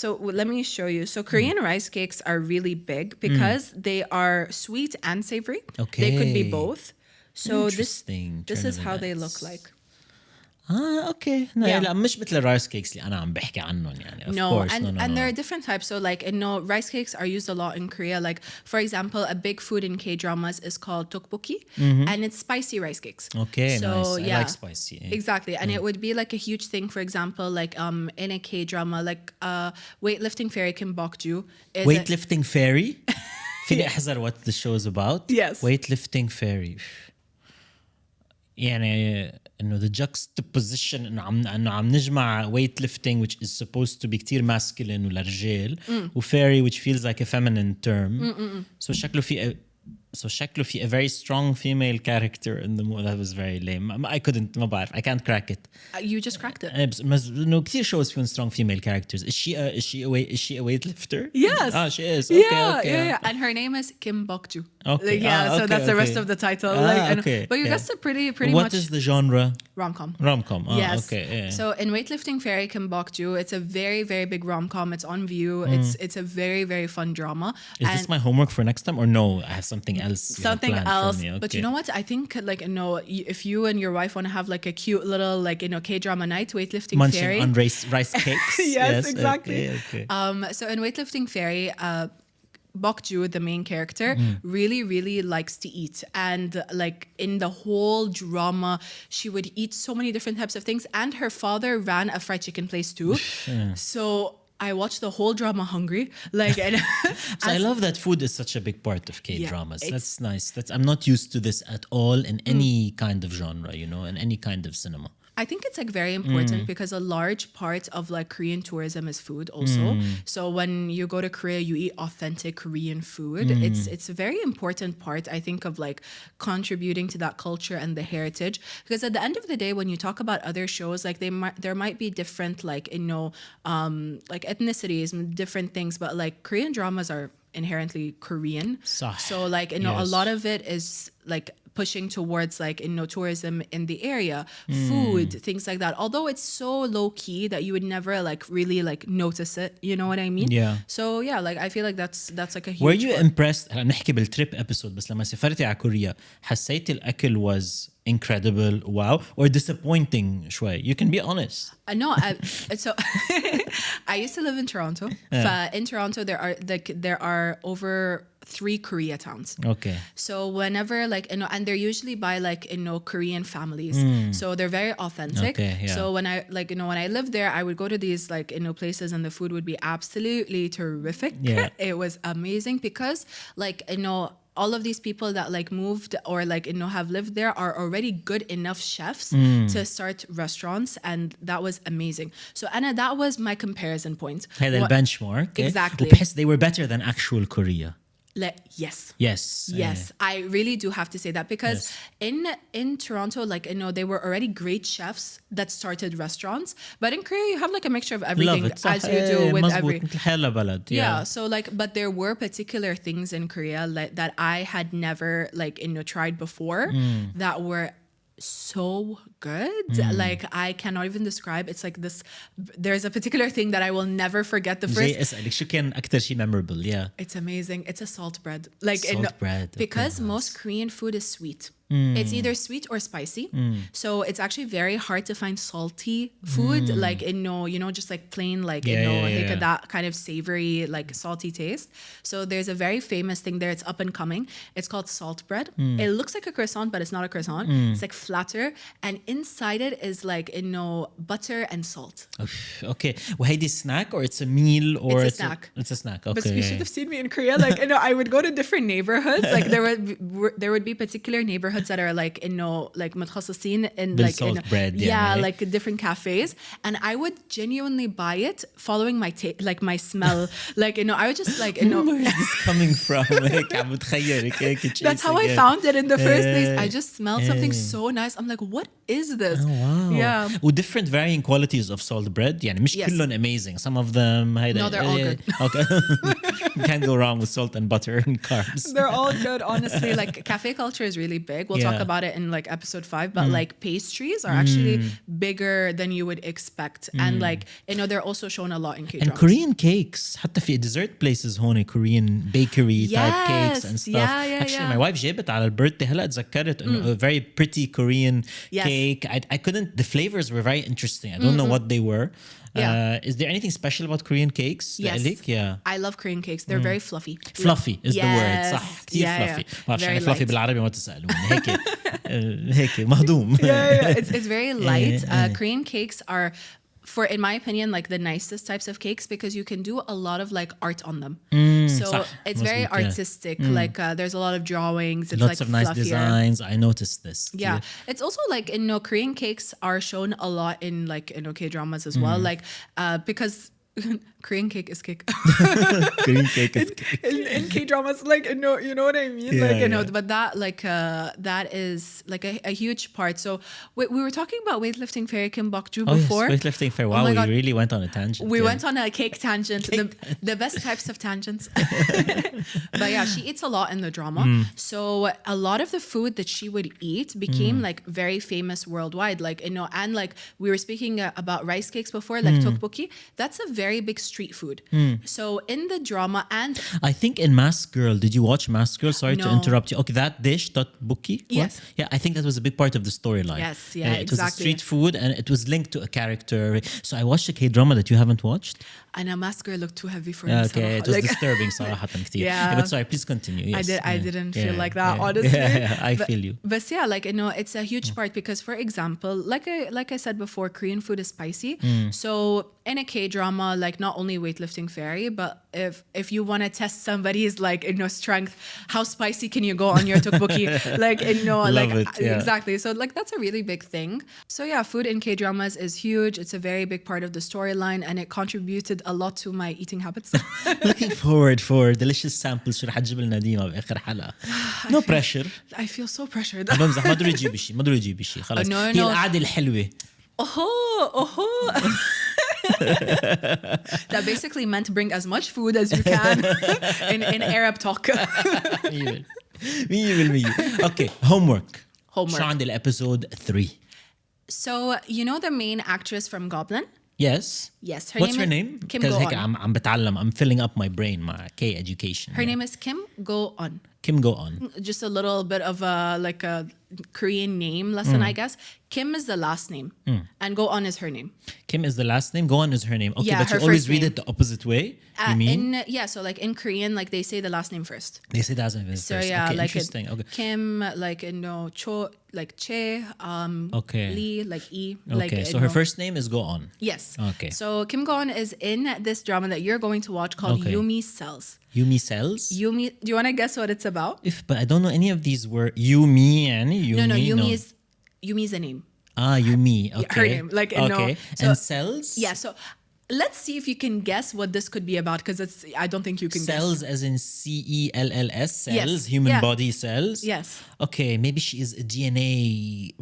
S2: so let me show you. So Korean rice cakes are really big because they are sweet and savory.
S1: Okay.
S2: They could be both. So this is how they look like.
S1: Okay. لا مش مثل الرايس كيكس اللي أنا عم بحكي عنهم يعني. Of course.
S2: And there are different types. So like rice cakes are used a lot in Korea. Like for example, a big food in K-dramas is called tteokbokki, and it's spicy rice cakes.
S1: Okay,
S2: so,
S1: nice.
S2: Yeah,
S1: I like spicy. Yeah.
S2: Exactly, and it would be like a huge thing. For example, like in a K-drama, like weightlifting fairy Kim Bok-ju is
S1: weightlifting fairy. فيني أحذر what the show is about.
S2: Yes.
S1: Weightlifting fairy. يعني إنه the juxtaposition إنه عم نجمع weightlifting which is supposed to be كتير masculine ولرجال و fairy which feels like a feminine term. So شكله في a very strong female character in the movie. That was very lame. I couldn't. ما بعرف. I can't crack it.
S2: You just cracked it.
S1: بس إنه كتير shows فيهم strong female characters. Is she a weightlifter?
S2: Yes.
S1: She is. Okay,
S2: yeah. And her name is Kim Bok-ju.
S1: Okay.
S2: So that's the rest of the title. But you guessed it pretty
S1: What
S2: much.
S1: What is the genre?
S2: Rom-com.
S1: Rom-com.
S2: Yes.
S1: Okay. Yeah.
S2: So in weightlifting fairy Kim Bok-ju, it's a very, very big rom-com. It's on View. It's a very, very fun drama.
S1: Is this my homework for next time or no? I have something else.
S2: Something else.
S1: Okay.
S2: But you know what? I think like if you and your wife want to have like a cute little like K-drama night, weightlifting
S1: munching
S2: fairy.
S1: on rice cakes.
S2: Yes, exactly.
S1: Okay.
S2: So in weightlifting fairy, Bok-ju, the main character, really, really likes to eat. And like in the whole drama, she would eat so many different types of things. And her father ran a fried chicken place too. So I watched the whole drama hungry. Like,
S1: so I love that food is such a big part of K-dramas. That's nice. I'm not used to this at all in any kind of genre, in any kind of cinema.
S2: I think it's like very important because a large part of like Korean tourism is food also. So when you go to Korea, you eat authentic Korean food. It's a very important part, I think, of like contributing to that culture and the heritage. Because at the end of the day, when you talk about other shows, like there might be different like like ethnicities and different things, but like Korean dramas are inherently Korean.
S1: صح.
S2: So like a lot of it is like pushing towards like tourism in the area, food, things like that. Although it's so low key that you would never like really like notice it. You know what I mean?
S1: Yeah.
S2: So yeah, like I feel like that's like a huge.
S1: Were you impressed? نحكي بالتريب episode بس لما سافرتي على كوريا حسيتي الأكل was incredible, wow, or disappointing شوي? You can be honest.
S2: No, so I used to live in Toronto. In Toronto, there are over 3 Korea towns.
S1: Okay.
S2: So whenever like and they're usually by like Korean families. So they're very authentic.
S1: Okay, yeah.
S2: So when I like when I lived there, I would go to these like places and the food would be absolutely terrific.
S1: Yeah.
S2: It was amazing because like all of these people that like moved or like have lived there are already good enough chefs to start restaurants, and that was amazing. So Anna, that was my comparison point.
S1: هذا البنشمارك.
S2: Exactly.
S1: وبحس they were better than actual Korea.
S2: Yes. I really do have to say that because in Toronto, like they were already great chefs that started restaurants, but in Korea you have like a mixture of everything as you do with every. Yeah. So like, but there were particular things in Korea that I had never like tried before that were so good. Like I cannot even describe. It's like this. There's a particular thing that I will never forget. The first.
S1: أسألك شو كان أكتر شيء memorable? Yeah.
S2: It's amazing. It's a salt bread. Like
S1: salt bread.
S2: Because most Korean food is sweet. It's either sweet or spicy. So it's actually very hard to find salty food like just like plain like that kind of savory like salty taste. So there's a very famous thing there. It's up and coming. It's called salt bread. It looks like a croissant, but it's not a croissant. It's like flatter, and inside it is like butter and salt.
S1: Okay. وهيدي snack or it's a meal or
S2: it's a snack.
S1: It's a snack. Okay.
S2: But you should have seen me in Korea. Like I would go to different neighborhoods. Like there would be particular neighborhoods that are like like متخصصين in like
S1: bread,
S2: like different cafes, and I would genuinely buy it following my like my smell. Like I would just like
S1: where is this coming from?
S2: That's how I found it in the first place. I just smelled something so nice. I'm like, what is this?
S1: Oh, wow.
S2: Yeah.
S1: Different varying qualities of salt bread. يعني مش كلهم amazing. Some of them
S2: no, they're all good.
S1: Okay. Can't go wrong with salt and butter and carbs.
S2: They're all good, honestly. Like cafe culture is really big. We'll talk about it in like episode 5, but like pastries are actually bigger than you would expect. And like they're also shown a lot in K-dramas.
S1: And Korean cakes حتى في dessert places هون Korean bakery type cakes and stuff. Actually my wife جابت على البيرثدي هلا تذكرت انه a very pretty Korean cake. I couldn't, the flavors were very interesting. I don't know what they were. Is there anything special about Korean cakes?
S2: Yes.
S1: Yeah.
S2: I love Korean cakes. They're very fluffy.
S1: Fluffy is the word. صح كتير fluffy. ما بعرف يعني fluffy بالعربي ما تسألوني. هيك مهضوم.
S2: It's very light. Korean cakes are, in my opinion, like the nicest types of cakes because you can do a lot of like art on them. So it's very artistic. Like there's a lot of drawings. It's
S1: lots
S2: like
S1: of nice
S2: fluffier
S1: designs. I noticed this.
S2: Yeah. It's also like Korean cakes are shown a lot in like K-dramas as well. Like because Korean cake is cake.
S1: Korean cake is cake.
S2: In K-dramas, like you know what I mean?
S1: Yeah,
S2: like but that like that is like a huge part. So we were talking about weightlifting fairy Kim Bok-joo before.
S1: Yes, weightlifting fairy. Wow, we really went on a tangent.
S2: We went on a cake tangent. The best types of tangents. But yeah, she eats a lot in the drama. So a lot of the food that she would eat became like very famous worldwide. Like and like we were speaking about rice cakes before, like tteokbokki. That's a very big street food. So in the drama, and
S1: I think in Mask Girl, did you watch Mask Girl? Sorry to interrupt you. Okay, that dish, tteokbokki.
S2: Yes.
S1: Yeah, I think that was a big part of the storyline.
S2: Yes,
S1: it was a street food and it was linked to a character. So I watched a K-drama that you haven't watched.
S2: And a Mask Girl looked too heavy for me.
S1: Okay, it was disturbing صراحة كتير. Yeah, but sorry, please continue. Yes.
S2: I didn't feel like that, honestly.
S1: I feel you.
S2: But yeah, like it's a huge part because, for example, like I said before, Korean food is spicy. So in a K-drama, like not only weightlifting fairy, but if you want to test somebody's like strength, how spicy can you go on your tteokbokki? Like exactly. So like that's a really big thing. So yeah, food in K-dramas is huge. It's a very big part of the storyline, and it contributed a lot to my eating habits.
S1: Looking forward for delicious samples شو رح تجيب لنا ديما بآخر حلقة. No pressure.
S2: I feel so pressured.
S1: بمزح ما ضروري تجيبي شيء خلاص. هي القعدة الحلوة.
S2: That basically meant bring as much food as you can in Arab talk.
S1: 100%. اوكي homework
S2: Homework.
S1: شو عندي الابيسود 3
S2: So you know the main actress from Goblin?
S1: yes
S2: Yes.
S1: what's her name
S2: Kim
S1: because هيك
S2: Go-on.
S1: عم بتعلم I'm filling up my brain مع K education
S2: Her name is Kim Go-on.
S1: Kim Go-on
S2: Just a little bit of a Korean name lesson, I guess. Kim is the last name, and Go-on is her name.
S1: Kim is the last name Go-on is her name okay
S2: Yeah,
S1: but you
S2: her
S1: always
S2: first
S1: read
S2: name.
S1: it the opposite way you mean
S2: So like in Korean, like they say the last name first.
S1: they say that's first
S2: So yeah,
S1: okay
S2: like
S1: interesting okay
S2: Kim, like Cho, like Che,
S1: Okay.
S2: Lee, like E. Like
S1: okay so her first name is Go-on
S2: Yes.
S1: Okay.
S2: So Kim Go-on is in this drama that you're going to watch called
S1: Okay.
S2: Yumi Cells.
S1: Yumi Cells
S2: Yumi, do you want to guess what it's about?
S1: but I don't know any of these words Yumi يعني Yumi
S2: No, Yumi's a name.
S1: Yumi okay
S2: Her name, like
S1: okay
S2: so,
S1: and cells
S2: Yeah, so let's see if you can guess what this could be about because I don't think you can
S1: cells
S2: guess.
S1: as in cells cells
S2: Yes.
S1: human
S2: Yeah.
S1: body cells
S2: Yes.
S1: okay maybe she is a DNA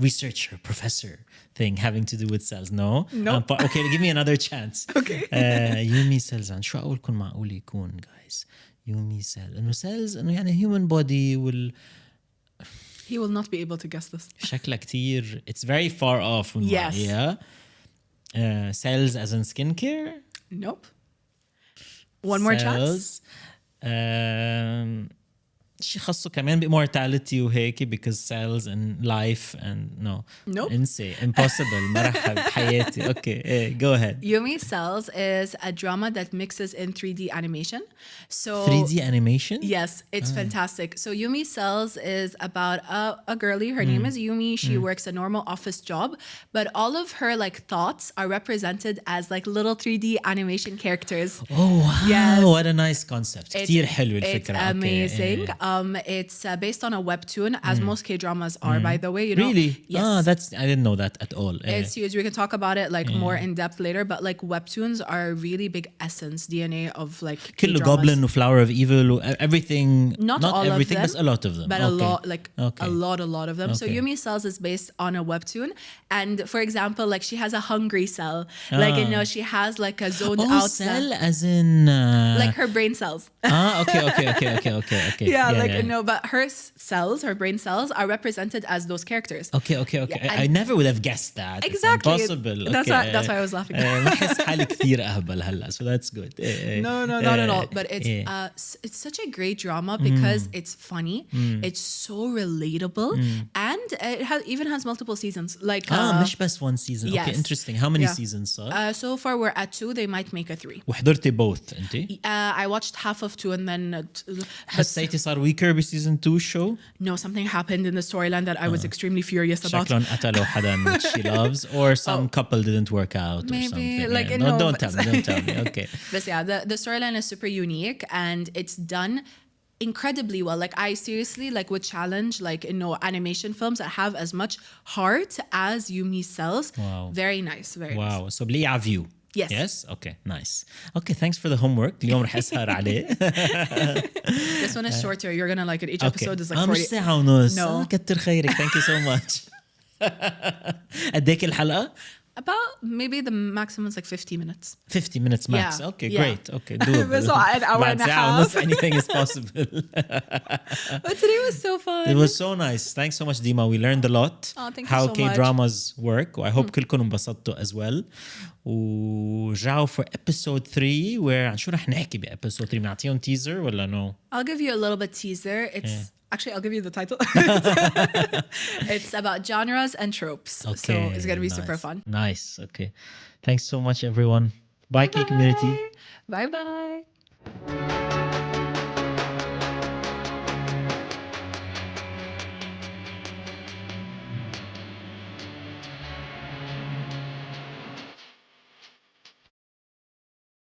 S1: researcher professor thing having to do with cells no
S2: Nope.
S1: okay give me another chance
S2: Okay.
S1: يومي cells عن شو أقول كون معقول يكون guys يومي cell إنه cells إنه يعني human body
S2: He will not be able to guess this.
S1: شكلها كتير it's very far off من
S2: Yes.
S1: yeah cells as in skincare
S2: Nope. One more chance.
S1: cells شي خاصه كمان بإمورتاليتي وهيك because cells and life and no
S2: Nope.
S1: انسى impossible مرحب حياتي okay go ahead
S2: Yumi Cells is a drama that mixes in 3D animation. So
S1: 3D animation
S2: Yes, it's fantastic. So Yumi Cells is about a girlie. Her name is Yumi. She works a normal office job, but all of her like thoughts are represented as like little 3D animation characters.
S1: oh wow
S2: Yes.
S1: what a nice concept كتير حلو
S2: It's
S1: الفكرة
S2: amazing. It's based on a webtoon, as most K-dramas are, by the way. You know,
S1: really
S2: Yes.
S1: that's I didn't know that at all
S2: It's huge. We can talk about it like more in depth later, but like webtoons are a really big essence, DNA of like
S1: كله
S2: K-dramas.
S1: goblin و flower of evil و everything
S2: Not all
S1: everything
S2: of them,
S1: but a lot of them
S2: but
S1: okay.
S2: a lot of them. So
S1: Okay.
S2: Yumi Cells is based on a webtoon, and for example, like she has a hungry cell, like she has like a zoned out
S1: cell as in
S2: like her brain cells.
S1: okay
S2: Yeah, but her cells, her brain cells, are represented as those characters.
S1: okay
S2: Yeah,
S1: I never would have guessed that
S2: Exactly.
S1: it's impossible
S2: That's why I was laughing.
S1: بحس حالي كثير أهبل هلا so that's good
S2: No, not at all. But it's such a great drama because it's funny, it's so relatable, and it even has multiple seasons. Like
S1: مش بس one season okay
S2: yes.
S1: interesting how many
S2: Yeah.
S1: seasons صار
S2: so far we're at 2. They might make a 3.
S1: وحضرتي both انت
S2: I watched half of 2 and then
S1: حسيتي صار weaker بسيزون 2 show
S2: no, something happened in the storyline that I was extremely furious about.
S1: شكلهم قتلوا حدا that she loves or some couple didn't work out or
S2: Maybe,
S1: something
S2: like,
S1: yeah.
S2: no,
S1: don't
S2: but-
S1: tell me okay
S2: But yeah, the storyline is super unique and it's done incredibly well. Like I seriously would challenge animation films that have as much heart as Yumi Cells.
S1: Wow.
S2: Very nice, very nice.
S1: wow so بلاقي view
S2: Yes.
S1: yes okay nice okay thanks for the homework اليوم رح أسهر عليه
S2: This one is shorter. You're gonna like it. Each episode is like 40.
S1: مش ساعة ونص
S2: No.
S1: كتر خيرك thank you so much قديك الحلقة
S2: About maybe the maximum is like 50 minutes.
S1: 50 minutes max
S2: Yeah,
S1: okay
S2: yeah.
S1: great okay doable
S2: So an hour
S1: بعد
S2: and a
S1: ساعة ونص
S2: half.
S1: anything is possible
S2: But today was so fun.
S1: It was so nice. Thanks so much, Deema. We learned a lot.
S2: Oh, thank you
S1: how
S2: so much.
S1: K-dramas work. I hope كلكم انبسطتوا as well. ورجعوا for episode 3 where شو رح نحكي episode 3 نعطيهم teaser ولا no?
S2: I'll give you a little bit teaser. It's actually I'll give you the title. It's about genres and tropes. So it's gonna be super fun.
S1: Nice. Okay. Thanks so much, everyone. Bye, K-Community.
S2: Bye bye.